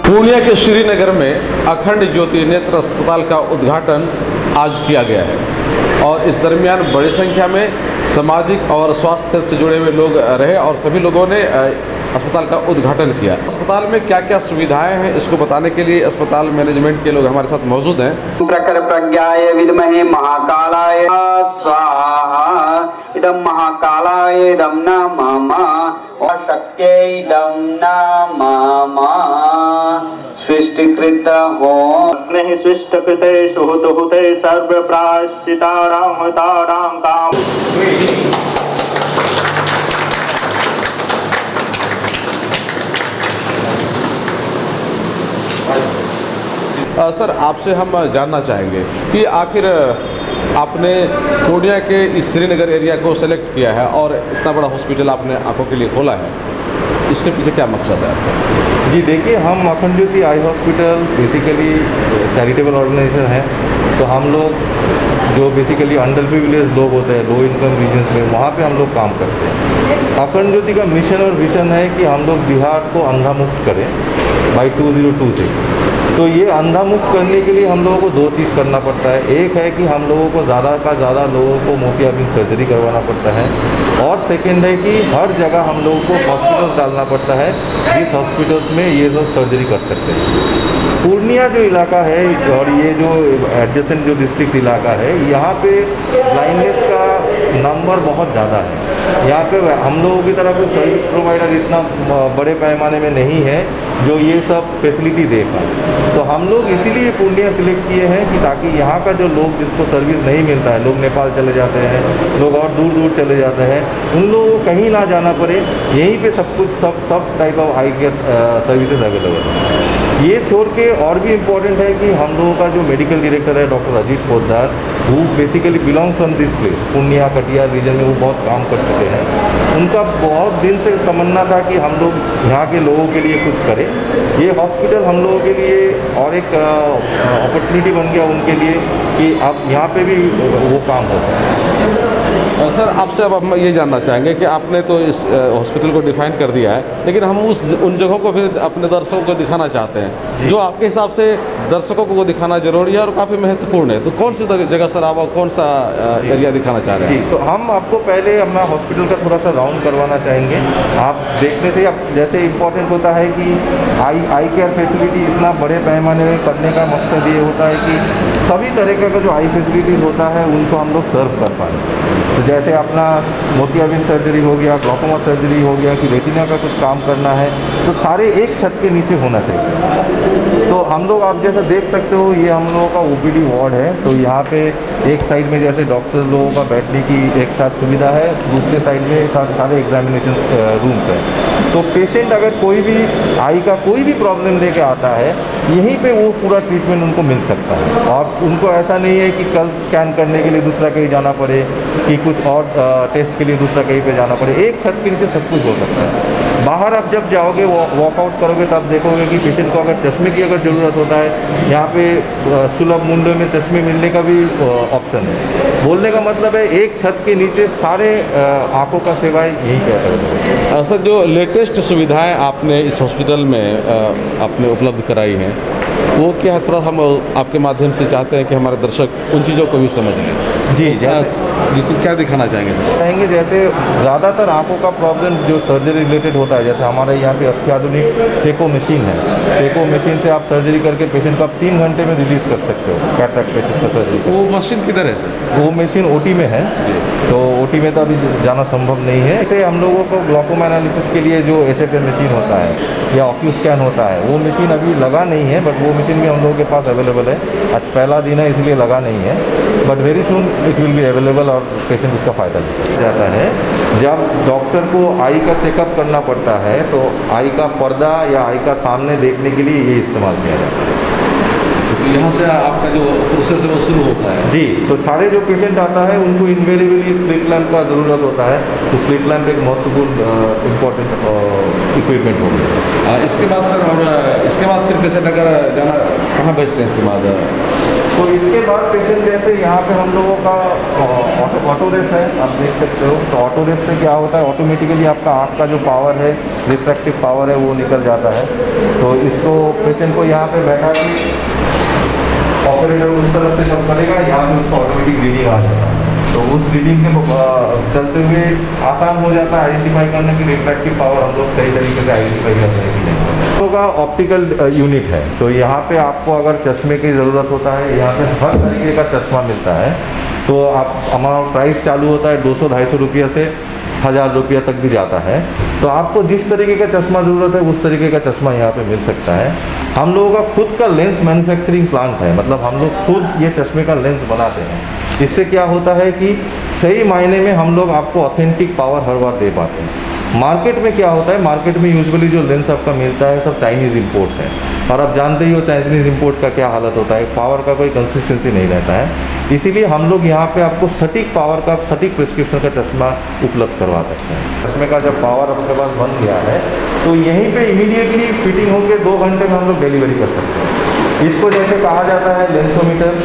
पूर्णिया के श्रीनगर में अखंड ज्योति नेत्र अस्पताल का उद्घाटन आज किया गया है और इस दरमियान बड़ी संख्या में सामाजिक और स्वास्थ्य क्षेत्र से जुड़े हुए लोग रहे और सभी लोगों ने अस्पताल का उद्घाटन किया। अस्पताल में क्या क्या सुविधाएं हैं इसको बताने के लिए अस्पताल मैनेजमेंट के लोग हमारे साथ मौजूद हैं। प्रखर प्रज्ञाय विद्महे महाकालाय स्वाहा इदं महाकालाय इदं नमः अशक्त्यै इदं नमः सृष्टिकृत हो अग्निः सृष्टकृते सुहुते सर्व प्राश्चितारां तारां काम। सर आपसे हम जानना चाहेंगे कि आखिर आपने पूर्णिया के इस श्रीनगर एरिया को सेलेक्ट किया है और इतना बड़ा हॉस्पिटल आपने आंखों के लिए खोला है, इसके पीछे क्या मकसद है आपका? जी देखिए, हम Akhand Jyoti eye hospital basically charitable organization है। तो हम लोग जो बेसिकली अंडर प्रिविलेज लोग होते हैं लो इनकम रीजन्स में, वहाँ पे हम लोग काम करते हैं। अखंड ज्योति का मिशन और विजन है कि हम लोग बिहार को अंधा मुक्त करें बाई 2026। तो ये अंधा मुक्त करने के लिए हम लोगों को दो चीज़ करना पड़ता है। एक है कि हम लोगों को ज़्यादा का ज़्यादा लोगों को मोतियाबिंद सर्जरी करवाना पड़ता है और सेकेंड है कि हर जगह हम लोगों को हॉस्पिटल्स डालना पड़ता है जिस हॉस्पिटल्स में ये लोग सर्जरी कर सकते हैं। पूर्णिया जो इलाका है और ये जो एडजेसेंट जो डिस्ट्रिक्ट इलाका है, यहाँ पे ब्लाइंडनेस का नंबर बहुत ज़्यादा है। यहाँ पे हम लोगों की तरह कोई सर्विस प्रोवाइडर इतना बड़े पैमाने में नहीं है जो ये सब फैसिलिटी दे पाए। तो हम लोग इसीलिए पूर्णिया सिलेक्ट किए हैं कि ताकि यहाँ का जो लोग जिसको सर्विस नहीं मिलता है, लोग नेपाल चले जाते हैं, लोग और दूर दूर चले जाते हैं, उन लोगों को कहीं ना जाना पड़े, यहीं पे सब कुछ सब type of I care services available है। ये छोड़ के और भी इम्पोर्टेंट है कि हम लोगों का जो मेडिकल डायरेक्टर है डॉक्टर अजीत पोद्दार, वो basically belong from this place, Purnia Katihar region में वो बहुत काम कर चुके हैं। उनका बहुत दिन से तमन्ना था कि हम लोग यहाँ के लोगों के लिए कुछ करें। ये हॉस्पिटल हम लोगों के लिए और एक अपॉर्चुनिटी बन गया उनके लिए कि अब यहाँ पे भी वो काम हो सके। सर आपसे अब हम ये जानना चाहेंगे कि आपने तो इस हॉस्पिटल को डिफाइन कर दिया है, लेकिन हम उन जगहों को फिर अपने दर्शकों को दिखाना चाहते हैं जो आपके हिसाब से दर्शकों को वो दिखाना जरूरी है और काफ़ी महत्वपूर्ण है। तो कौन सी जगह सर आप कौन सा एरिया दिखाना चाह रहे हैं? जी, तो हम आपको पहले अपना हॉस्पिटल का थोड़ा सा राउंड करवाना चाहेंगे। आप देखने से अब जैसे इम्पोर्टेंट होता है कि आई केयर फैसिलिटी इतना बड़े पैमाने में करने का मकसद ये होता है कि सभी तरह का जो आई फैसिलिटीज़ होता है उनको हम लोग सर्व कर पाएँ। तो जैसे अपना मोतियाबिंद सर्जरी हो गया, ग्लॉकोमा सर्जरी हो गया, कि रेटिना का कुछ काम करना है, तो सारे एक छत के नीचे होना चाहिए। तो हम लोग आप जैसा देख सकते हो, ये हम लोगों का ओपीडी वार्ड है। तो यहाँ पे एक साइड में जैसे डॉक्टर लोगों का बैठने की एक साथ सुविधा है, दूसरे साइड में सारे एग्जामिनेशन रूम्स हैं। तो पेशेंट अगर कोई भी आई का कोई भी प्रॉब्लम लेके आता है, यहीं पे वो पूरा ट्रीटमेंट उनको मिल सकता है और उनको ऐसा नहीं है कि कल स्कैन करने के लिए दूसरा कहीं जाना पड़े कि कुछ और टेस्ट के लिए दूसरा कहीं पे जाना पड़े। एक छत के नीचे सब कुछ हो सकता है। बाहर आप जब जाओगे वॉकआउट करोगे तब देखोगे कि पेशेंट को अगर चश्मे की अगर ज़रूरत होता है, यहाँ पे सुलभ मूल्य में चश्मे मिलने का भी ऑप्शन है। बोलने का मतलब है एक छत के नीचे सारे आँखों का सेवाएं यहीं पे सर, जो लेटेस्ट सुविधाएं आपने इस हॉस्पिटल में आपने उपलब्ध कराई हैं, वो क्या है, थोड़ा हम आपके माध्यम से चाहते हैं कि हमारे दर्शक उन चीज़ों को भी समझ लें। जी, तो क्या दिखाना चाहेंगे सर? चाहेंगे जैसे ज़्यादातर आंखों का प्रॉब्लम जो सर्जरी रिलेटेड होता है, जैसे हमारे यहाँ पे अत्याधुनिक टेको मशीन है। टेको मशीन से आप सर्जरी करके पेशेंट को आप 3 घंटे में रिलीज़ कर सकते हो कैटरेक्ट पेशेंट का सर्जरी। वो मशीन किधर है सर? वो मशीन ओटी में है, तो ओटी में तो अभी जाना संभव नहीं है। इसे हम लोगों को ग्लॉकोमा एनालिसिस के लिए जो HFM मशीन होता है या ऑक्यू स्कैन होता है, वो मशीन अभी लगा नहीं है, बट वो मशीन भी हम लोगों के पास अवेलेबल है। आज पहला दिन है इसलिए लगा नहीं है, but very soon it will be available और पेशेंट उसका फ़ायदा ले जाता है। जब डॉक्टर को आई का चेकअप करना पड़ता है तो आई का पर्दा या आई का सामने देखने के लिए ये इस्तेमाल किया जाता है। यहाँ से आपका जो प्रोसेस है वो शुरू होता है? जी, तो सारे जो पेशेंट आता है उनको इन्वेरिएबली स्लिट लैम्प का ज़रूरत होता है, तो स्लिट लैम्प एक महत्वपूर्ण इम्पोर्टेंट इक्विपमेंट हो गया। इसके बाद सर, और इसके बाद फिर पेशेंट अगर जाना कहाँ भेजते हैं इसके बाद? तो इसके बाद पेशेंट जैसे यहाँ पे हम लोगों का ऑटो रेफ है, आप देख सकते हो। तो ऑटो रेफ से क्या होता है, ऑटोमेटिकली आपका आँख का जो पावर है, रिफ्रैक्टिव पावर है, वो निकल जाता है। तो इसको पेशेंट को यहाँ पे बैठा के ऑपरेटर उस तरफ से जब करेगा, यहाँ पे उसका ऑटोमेटिक रीडिंग आ जाता है। तो उस रीडिंग के चलते हुए आसान हो जाता है आइडेंटिफाई करने की रिफ्रैक्टिव पावर हम लोग सही तरीके से आइडेंटिफाई कर रहे हैं। तो का ऑप्टिकल यूनिट है, तो यहाँ पे आपको अगर चश्मे की ज़रूरत होता है, यहाँ पे हर तरीके का चश्मा मिलता है। तो आप हमारा प्राइस चालू होता है 200-250 रुपये से 1000 रुपया तक भी जाता है। तो आपको जिस तरीके का चश्मा ज़रूरत है उस तरीके का चश्मा यहाँ पे मिल सकता है। हम लोगों का खुद का लेंस मैन्युफैक्चरिंग प्लांट है, मतलब हम लोग खुद ये चश्मे का लेंस बनाते हैं। इससे क्या होता है कि सही मायने में हम लोग आपको ऑथेंटिक पावर हर बार दे पाते हैं। मार्केट में क्या होता है, मार्केट में यूजुअली जो लेंस आपका मिलता है सब चाइनीज़ इंपोर्ट्स हैं, और आप जानते ही हो चाइनीज़ इंपोर्ट्स का क्या हालत होता है, पावर का कोई कंसिस्टेंसी नहीं रहता है। इसीलिए हम लोग यहाँ पे आपको सटीक पावर का, सटीक प्रिस्क्रिप्शन का चश्मा उपलब्ध करवा सकते हैं। चश्मे का जब पावर अपने पास बन गया है तो यहीं पे इमीडिएटली फिटिंग होकर 2 घंटे में हम लोग डिलीवरी कर सकते हैं। इसको जैसे कहा जाता है लेंसोमीटर,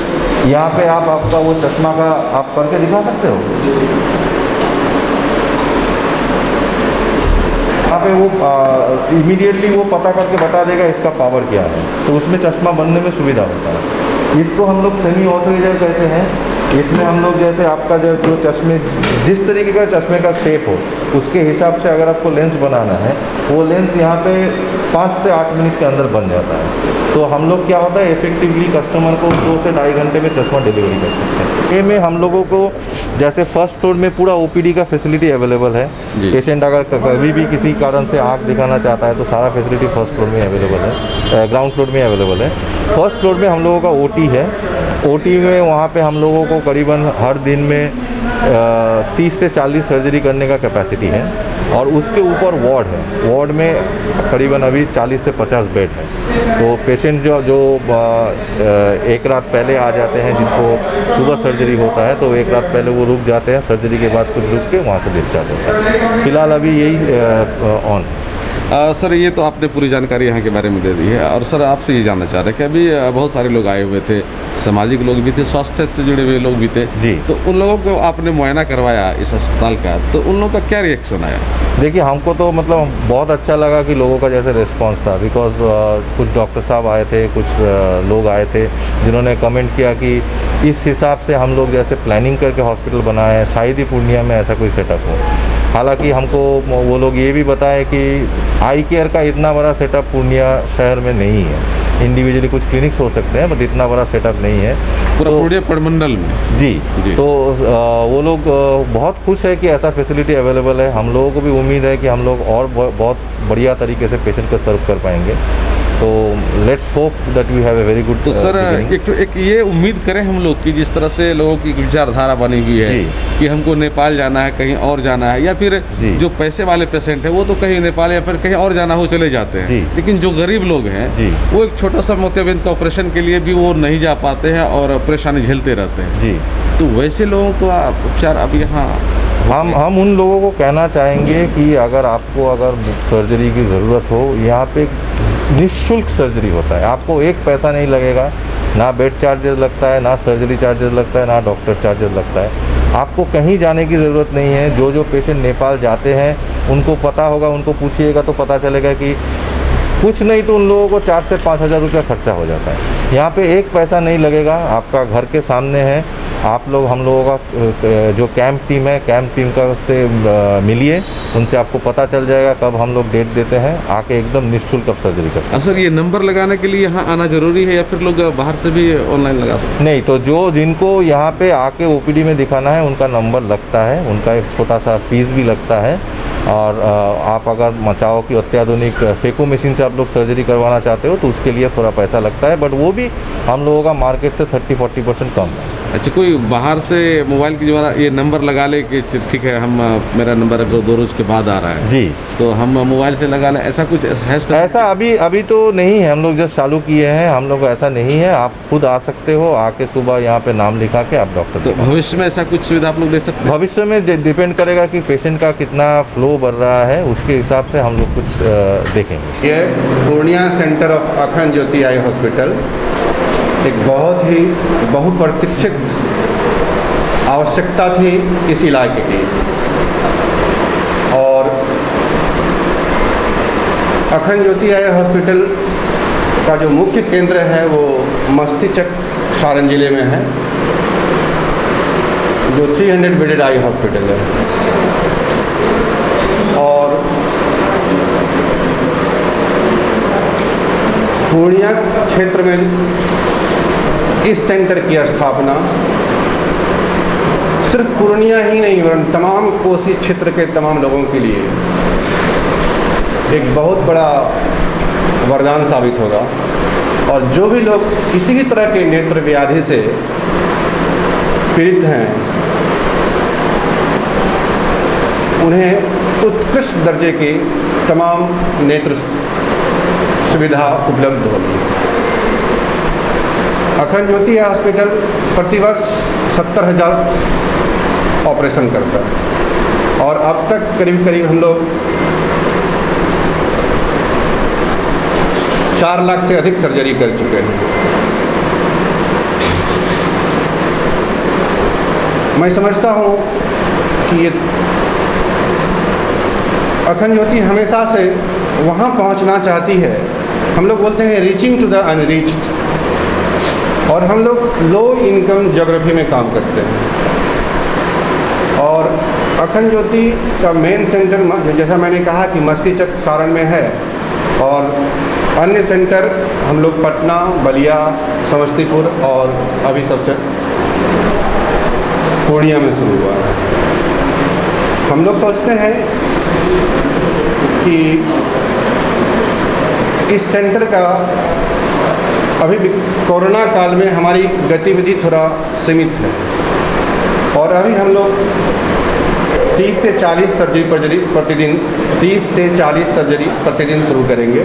यहाँ पे आप आपका वो चश्मा का आप करके दिखा सकते हो। यहाँ पे वो इमीडिएटली वो पता करके बता देगा इसका पावर क्या है, तो उसमें चश्मा बनने में सुविधा होता है। इसको हम लोग सेमी ऑटो इरेजर कहते हैं। इसमें हम लोग जैसे आपका जो चश्मे जिस तरीके का चश्मे का शेप हो उसके हिसाब से अगर आपको लेंस बनाना है, वो लेंस यहाँ पे 5 से 8 मिनट के अंदर बन जाता है। तो हम लोग क्या होता है, इफेक्टिवली कस्टमर को 2 से 2.5 घंटे में चश्मा डिलीवरी कर सकते हैं। ये में हम लोगों को जैसे फर्स्ट फ्लोर में पूरा OPD का फैसिलिटी अवेलेबल है। पेशेंट अगर कभी भी किसी कारण से आँख दिखाना चाहता है तो सारा फैसिलिटी फर्स्ट फ्लोर में अवेलेबल है, ग्राउंड फ्लोर में अवेलेबल है। फर्स्ट फ्लोर में हम लोगों का OT है। OT में वहाँ पे हम लोगों को करीबन हर दिन में 30 से 40 सर्जरी करने का कैपेसिटी है, और उसके ऊपर वार्ड है। वार्ड में करीबन अभी 40 से 50 बेड है। तो पेशेंट जो एक रात पहले आ जाते हैं, जिनको सुबह सर्जरी होता है तो एक रात पहले वो रुक जाते हैं, सर्जरी के बाद कुछ रुक के वहाँ से डिस्चार्ज होता है। फिलहाल अभी यही ऑन। सर, ये तो आपने पूरी जानकारी यहाँ के बारे में दे दी है, और सर आपसे ये जानना चाह रहे हैं कि अभी बहुत सारे लोग आए हुए थे, सामाजिक लोग भी थे, स्वास्थ्य से जुड़े हुए लोग भी थे जी। तो उन लोगों को आपने मुआयना करवाया इस अस्पताल का, तो उन लोगों का क्या रिएक्शन आया? देखिए, हमको तो मतलब बहुत अच्छा लगा कि लोगों का जैसे रिस्पांस था, बिकॉज कुछ डॉक्टर साहब आए थे, कुछ लोग आए थे जिन्होंने कमेंट किया कि इस हिसाब से हम लोग जैसे प्लानिंग करके हॉस्पिटल बनाए हैं, शायद ही पूर्णिया में ऐसा कोई सेटअप हो। हालांकि हमको वो लोग ये भी बताए कि आई केयर का इतना बड़ा सेटअप पूर्णिया शहर में नहीं है। इंडिविजुअली कुछ क्लिनिक्स हो सकते हैं, बट इतना बड़ा सेटअप नहीं है पूरा पूर्णिया प्रमंडल में। जी। तो वो लोग बहुत खुश है कि ऐसा फैसिलिटी अवेलेबल है। हम लोगों को भी उम्मीद है कि हम लोग और बहुत बढ़िया तरीके से पेशेंट को सर्व कर पाएंगे। तो let's hope that we have a very good. तो सर एक ये उम्मीद करें हम लोग कि जिस तरह से लोगों की विचारधारा बनी हुई है कि हमको नेपाल जाना है, कहीं और जाना है, या फिर जो पैसे वाले पेशेंट है वो तो कहीं नेपाल या फिर कहीं और जाना हो चले जाते हैं, लेकिन जो गरीब लोग हैं वो एक छोटा सा मोतियाबिंद का ऑपरेशन के लिए भी वो नहीं जा पाते हैं और परेशानी झेलते रहते हैं। तो वैसे लोगों को उपचार अब यहाँ हम उन लोगों को कहना चाहेंगे कि अगर सर्जरी की ज़रूरत हो, यहाँ पे निःशुल्क सर्जरी होता है, आपको एक पैसा नहीं लगेगा, ना बेड चार्जेस लगता है, ना सर्जरी चार्जेस लगता है, ना डॉक्टर चार्जेस लगता है। आपको कहीं जाने की ज़रूरत नहीं है। जो पेशेंट नेपाल जाते हैं उनको पता होगा, उनको पूछिएगा तो पता चलेगा कि कुछ नहीं तो उन लोगों को 4 से 5 हज़ार रुपया खर्चा हो जाता है। यहाँ पे एक पैसा नहीं लगेगा, आपका घर के सामने है। आप लोग हम लोगों का जो कैंप टीम है, कैंप टीम का से मिलिए, उनसे आपको पता चल जाएगा कब हम लोग डेट देते हैं, आके एकदम निःशुल्क सर्जरी करते हैं। सर, ये नंबर लगाने के लिए यहाँ आना जरूरी है या फिर लोग बाहर से भी ऑनलाइन लगा सकते हैं? नहीं, तो जिनको यहाँ पे आके ओपीडी में दिखाना है उनका नंबर लगता है, उनका एक छोटा सा फीस भी लगता है। और आप अगर मचाओ की अत्याधुनिक फेको मशीन से आप लोग सर्जरी करवाना चाहते हो तो उसके लिए थोड़ा पैसा लगता है, बट वो भी हम लोगों का मार्केट से 30-40% कम है। अच्छा, कोई बाहर से मोबाइल के द्वारा ये नंबर लगा ले कि ठीक है, हम मेरा नंबर अगर 2 रोज़ के बाद आ रहा है जी, तो हम मोबाइल से लगा लें, ऐसा कुछ है? ऐसा अभी तो नहीं है, हम लोग जस्ट चालू किए हैं, हम लोग ऐसा नहीं है। आप खुद आ सकते हो, आके सुबह यहाँ पे नाम लिखा के आप डॉक्टर। तो भविष्य में ऐसा कुछ सुविधा आप लोग दे सकते हैं? भविष्य में डिपेंड करेगा कि पेशेंट का कितना फ्लो बढ़ रहा है, उसके हिसाब से हम लोग कुछ देखेंगे। ये पूर्णिया सेंटर ऑफ अखंड ज्योति आई हॉस्पिटल एक बहुत ही बहुप्रतीक्षित आवश्यकता थी इस इलाके की, और अखंड ज्योति आई हॉस्पिटल का जो मुख्य केंद्र है वो मस्तीचक सारण जिले में है, जो 300 बेडेड आई हॉस्पिटल है। और पूर्णिया क्षेत्र में इस सेंटर की स्थापना सिर्फ पूर्णिया ही नहीं वरन तमाम कोसी क्षेत्र के तमाम लोगों के लिए एक बहुत बड़ा वरदान साबित होगा। और जो भी लोग किसी भी तरह के नेत्र व्याधि से पीड़ित हैं, उन्हें उत्कृष्ट दर्जे की तमाम नेत्र सुविधा उपलब्ध होगी। अखंड ज्योति हॉस्पिटल प्रतिवर्ष 70,000 ऑपरेशन करता है, और अब तक करीब हम लोग 4 लाख से अधिक सर्जरी कर चुके हैं। मैं समझता हूँ कि ये अखंड ज्योति हमेशा से वहाँ पहुँचना चाहती है। हम लोग बोलते हैं रीचिंग टू द अनरीच्ड, और हम लोग लो इनकम ज्योग्राफी में काम करते हैं। और अखंड ज्योति का मेन सेंटर, जैसा मैंने कहा कि मस्तीचक सारण में है, और अन्य सेंटर हम लोग पटना, बलिया, समस्तीपुर और अभी सबसे पूर्णिया में शुरू हुआ है। हम लोग सोचते हैं कि इस सेंटर का अभी भी कोरोना काल में हमारी गतिविधि थोड़ा सीमित है, और अभी हम लोग 30 से 40 सर्जरी प्रतिदिन 30 से 40 सर्जरी प्रतिदिन शुरू करेंगे,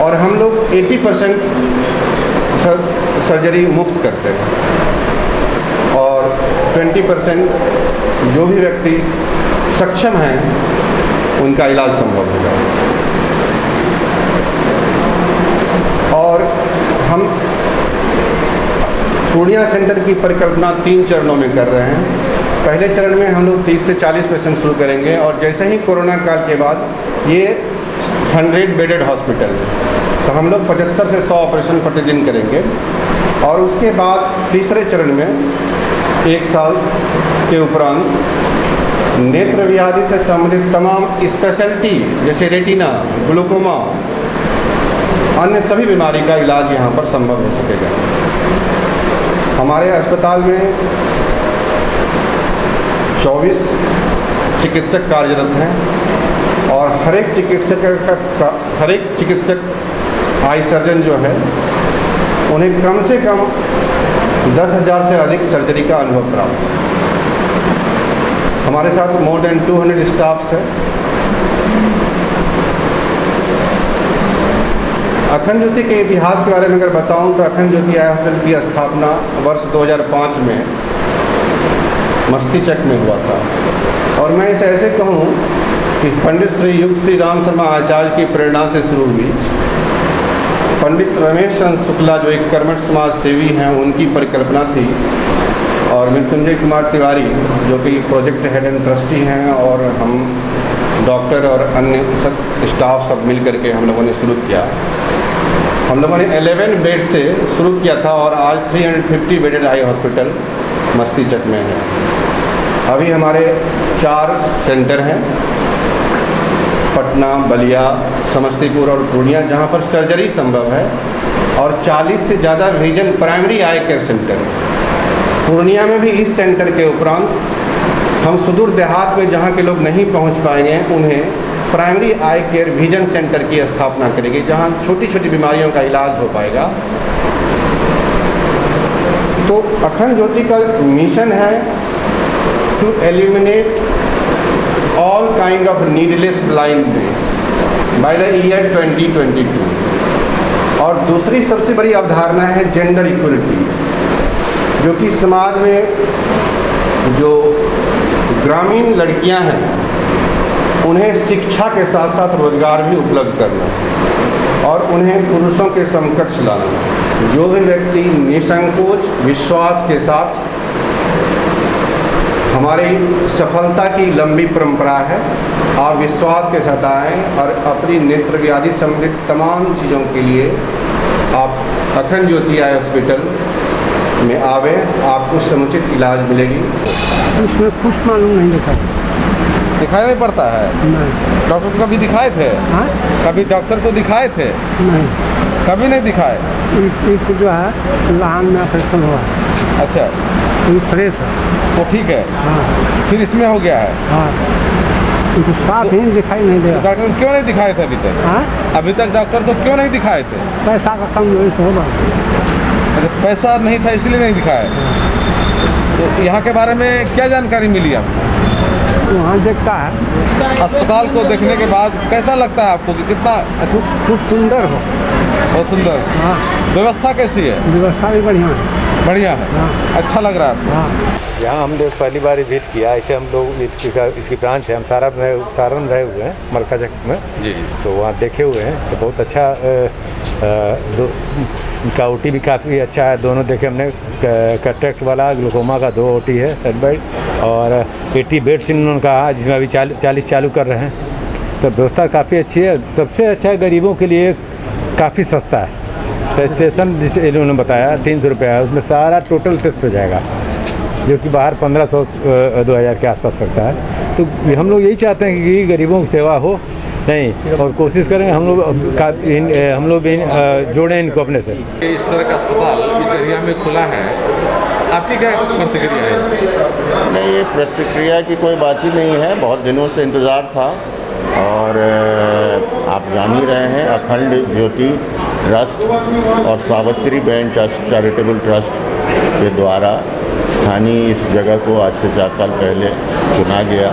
और हम लोग 80% सर्जरी मुफ्त करते हैं, और 20% जो भी व्यक्ति सक्षम हैं उनका इलाज संभव होगा। और हम पूर्णिया सेंटर की परिकल्पना 3 चरणों में कर रहे हैं। पहले चरण में हम लोग 30 से 40 पेशेंट शुरू करेंगे, और जैसे ही कोरोना काल के बाद ये 100 बेडेड हॉस्पिटल है, तो हम लोग 75 से 100 ऑपरेशन प्रतिदिन करेंगे। और उसके बाद तीसरे चरण में 1 साल के उपरांत नेत्र व्याधि से संबंधित तमाम स्पेशलिटी जैसे रेटिना, ग्लूकोमा, अन्य सभी बीमारी का इलाज यहाँ पर संभव हो सकेगा। हमारे अस्पताल में 24 चिकित्सक कार्यरत हैं, और हर एक चिकित्सक आई सर्जन जो है उन्हें कम से कम 10,000 से अधिक सर्जरी का अनुभव प्राप्त है। हमारे साथ मोर देन 200 स्टाफ्स हैं। अखंड ज्योति के इतिहास के बारे में अगर बताऊं तो अखंड ज्योति आई हॉस्पिटल की स्थापना वर्ष 2005 में मस्तीचक में हुआ था। और मैं इसे ऐसे कहूँ कि पंडित श्री युग श्री राम शर्मा आचार्य की प्रेरणा से शुरू हुई। पंडित रमेश चंद्र शुक्ला जो एक कर्मठ समाज सेवी हैं, उनकी परिकल्पना थी, और मृत्युंजय कुमार तिवारी जो कि प्रोजेक्ट हेड एंड ट्रस्टी हैं, और हम डॉक्टर और अन्य सब स्टाफ सब मिल करके हम लोगों ने शुरू किया। हम लोगों ने 11 बेड से शुरू किया था और आज 350 बेडेड आई हॉस्पिटल मस्तीचक में है। अभी हमारे 4 सेंटर हैं, पटना, बलिया, समस्तीपुर और पूर्णिया, जहां पर सर्जरी संभव है, और 40 से ज़्यादा विजन प्राइमरी आई केयर सेंटर। पूर्णिया में भी इस सेंटर के उपरांत हम सुदूर देहात में जहां के लोग नहीं पहुंच पाएंगे, उन्हें प्राइमरी आई केयर विजन सेंटर की स्थापना करेंगे, जहां छोटी छोटी बीमारियों का इलाज हो पाएगा। तो अखंड ज्योति का मिशन है to eliminate all kind of needless blindness by the year 2022। और दूसरी सबसे बड़ी अवधारणा है जेंडर इक्वलिटी, जो कि समाज में जो ग्रामीण लड़कियां हैं उन्हें शिक्षा के साथ साथ रोजगार भी उपलब्ध करना और उन्हें पुरुषों के समकक्ष लाना। जो भी व्यक्ति निसंकोच विश्वास के साथ हमारी सफलता की लंबी परंपरा है, आप विश्वास के साथ आएँ और अपनी नेत्र आदि संबंधित तमाम चीज़ों के लिए आप अखंड ज्योति आई हॉस्पिटल में आवें, आपको समुचित इलाज मिलेगी। उसमें कुछ मालूम नहीं दिखा, दिखाई नहीं पड़ता है? नहीं। डॉक्टर को कभी दिखाए थे? हाँ? कभी डॉक्टर को दिखाए थे? नहीं, कभी नहीं दिखाए? इसको जो है लाहन में ऑपरेशन हुआ। अच्छा, ये फ्रेश है वो ठीक है। हाँ फिर इसमें हो गया है? हाँ, इनको साफ ही दिखाई नहीं दे तो रहा। डॉक्टर को क्यों नहीं दिखाए थे अभी तक? हाँ? अभी तक डॉक्टर को क्यों नहीं दिखाए थे? पैसा का कमजोरी से होगा। अच्छा, पैसा नहीं था इसलिए नहीं दिखाया। तो यहाँ के बारे में क्या जानकारी मिली आपको? वहाँ देखता है, अस्पताल को देखने के बाद कैसा लगता है आपको कि कितना खूब सुंदर हो। बहुत सुंदर। हाँ, व्यवस्था कैसी है? व्यवस्था भी बढ़िया है। बढ़िया है। हाँ। अच्छा लग रहा है आपको? हाँ, यहाँ हम लोग पहली बार विजिट किया। ऐसे हम लोग इसकी ब्रांच है, हम सारण रहे हुए हैं मरकाचक में जी। तो वहाँ देखे हुए हैं, तो बहुत अच्छा उनका ओटी भी काफ़ी अच्छा है। दोनों देखे हमने, कैटरेक्ट वाला, ग्लूकोमा का 2 ओटी है साइड बाई, और 80 बेड्स इन्होंने कहा, जिसमें अभी 40 चालू कर रहे हैं। तो व्यवस्था काफ़ी अच्छी है। सबसे अच्छा है, गरीबों के लिए काफ़ी सस्ता है। रजिस्ट्रेशन जिसे इन्होंने बताया 300 रुपये है, उसमें सारा टोटल टेस्ट हो जाएगा, जो कि बाहर 1500-2000 के आसपास लगता है। तो हम लोग यही चाहते हैं कि गरीबों की सेवा हो, नहीं, और कोशिश करें हम लोग भी जोड़ें इनको अपने से। इस तरह का अस्पताल इस एरिया में खुला है, आपकी क्या प्रतिक्रिया है इसमें? नहीं, ये प्रतिक्रिया की कोई बात ही नहीं है, बहुत दिनों से इंतज़ार था। और आप जान ही रहे हैं, अखंड ज्योति ट्रस्ट और सावित्री बहन ट्रस्ट चैरिटेबल ट्रस्ट के द्वारा स्थानीय इस जगह को आज से 4 साल पहले चुना गया।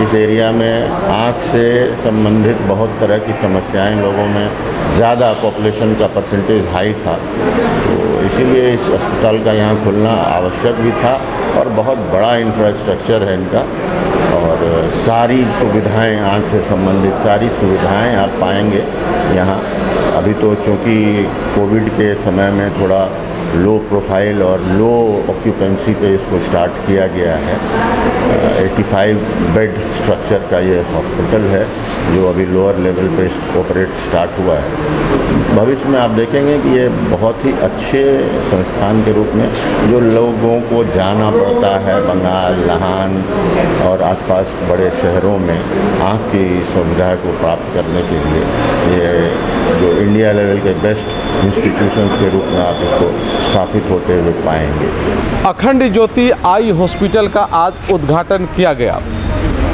इस एरिया में आँख से संबंधित बहुत तरह की समस्याएं लोगों में, ज़्यादा पॉपुलेशन का परसेंटेज हाई था, तो इसीलिए इस अस्पताल का यहाँ खुलना आवश्यक भी था। और बहुत बड़ा इंफ्रास्ट्रक्चर है इनका, और सारी सुविधाएं, आँख से संबंधित सारी सुविधाएं आप पाएंगे यहाँ। अभी तो चूँकि कोविड के समय में थोड़ा लो प्रोफाइल और लो ऑक्यूपेंसी पे इसको स्टार्ट किया गया है। 85 बेड स्ट्रक्चर का ये हॉस्पिटल है, जो अभी लोअर लेवल पे ऑपरेट स्टार्ट हुआ है। भविष्य में आप देखेंगे कि ये बहुत ही अच्छे संस्थान के रूप में, जो लोगों को जाना पड़ता है बंगाल, लाहन और आसपास बड़े शहरों में आँख की सुविधा को प्राप्त करने के लिए, ये जो इंडिया लेवल के बेस्ट इंस्टीट्यूशंस के रूप में आप इसको स्थापित होते हुए पाएंगे। अखंड ज्योति आई हॉस्पिटल का आज उद्घाटन किया गया,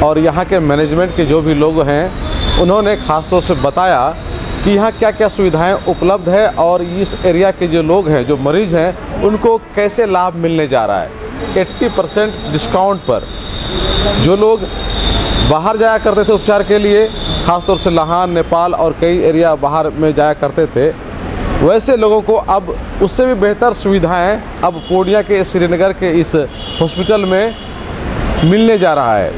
और यहाँ के मैनेजमेंट के जो भी लोग हैं उन्होंने खास तौर से बताया कि यहाँ क्या क्या सुविधाएं उपलब्ध है, और इस एरिया के जो लोग हैं, जो मरीज़ हैं, उनको कैसे लाभ मिलने जा रहा है। 80% डिस्काउंट पर जो लोग बाहर जाया करते थे उपचार के लिए, ख़ासतौर से लाहन, नेपाल और कई एरिया बाहर में जाया करते थे, वैसे लोगों को अब उससे भी बेहतर सुविधाएं अब पूर्णिया के श्रीनगर के इस हॉस्पिटल में मिलने जा रहा है।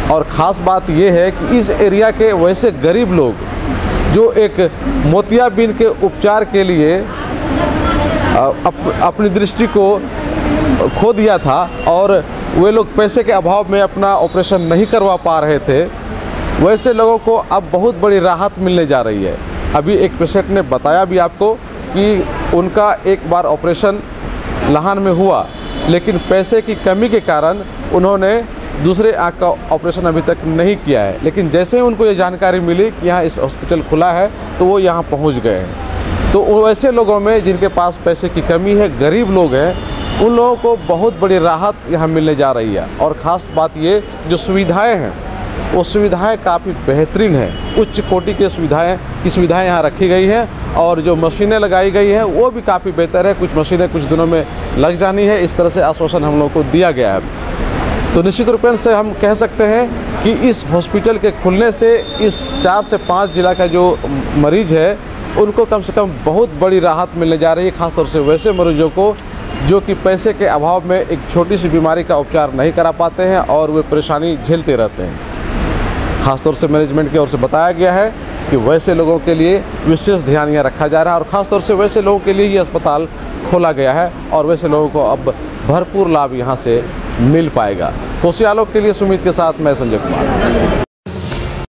और ख़ास बात ये है कि इस एरिया के वैसे गरीब लोग जो एक मोतियाबिंद के उपचार के लिए अपनी दृष्टि को खो दिया था और वे लोग पैसे के अभाव में अपना ऑपरेशन नहीं करवा पा रहे थे, वैसे लोगों को अब बहुत बड़ी राहत मिलने जा रही है। अभी एक पेशेंट ने बताया भी आपको कि उनका एक बार ऑपरेशन लाहन में हुआ, लेकिन पैसे की कमी के कारण उन्होंने दूसरे आँख का ऑपरेशन अभी तक नहीं किया है। लेकिन जैसे ही उनको ये जानकारी मिली कि यहाँ इस हॉस्पिटल खुला है तो वो यहाँ पहुँच गए हैं। तो वैसे लोगों में जिनके पास पैसे की कमी है, गरीब लोग हैं, उन लोगों को बहुत बड़ी राहत यहाँ मिलने जा रही है। और ख़ास बात ये जो सुविधाएं हैं वो सुविधाएं काफ़ी बेहतरीन हैं, उच्च कोटि के सुविधाएं यहाँ रखी गई हैं और जो मशीनें लगाई गई हैं वो भी काफ़ी बेहतर है। कुछ मशीनें कुछ दिनों में लग जानी है, इस तरह से आश्वासन हम लोग को दिया गया है। तो निश्चित रूप से हम कह सकते हैं कि इस हॉस्पिटल के खुलने से इस 4 से 5 जिला का जो मरीज़ है उनको कम से कम बहुत बड़ी राहत मिलने जा रही है, ख़ासतौर से वैसे मरीजों को जो कि पैसे के अभाव में एक छोटी सी बीमारी का उपचार नहीं करा पाते हैं और वे परेशानी झेलते रहते हैं। ख़ासतौर से मैनेजमेंट की ओर से बताया गया है कि वैसे लोगों के लिए विशेष ध्यान यहाँ रखा जा रहा है और ख़ासतौर से वैसे लोगों के लिए ये अस्पताल खोला गया है और वैसे लोगों को अब भरपूर लाभ यहाँ से मिल पाएगा। कोसी आलोक के लिए सुमित के साथ मैं संजय कुमार।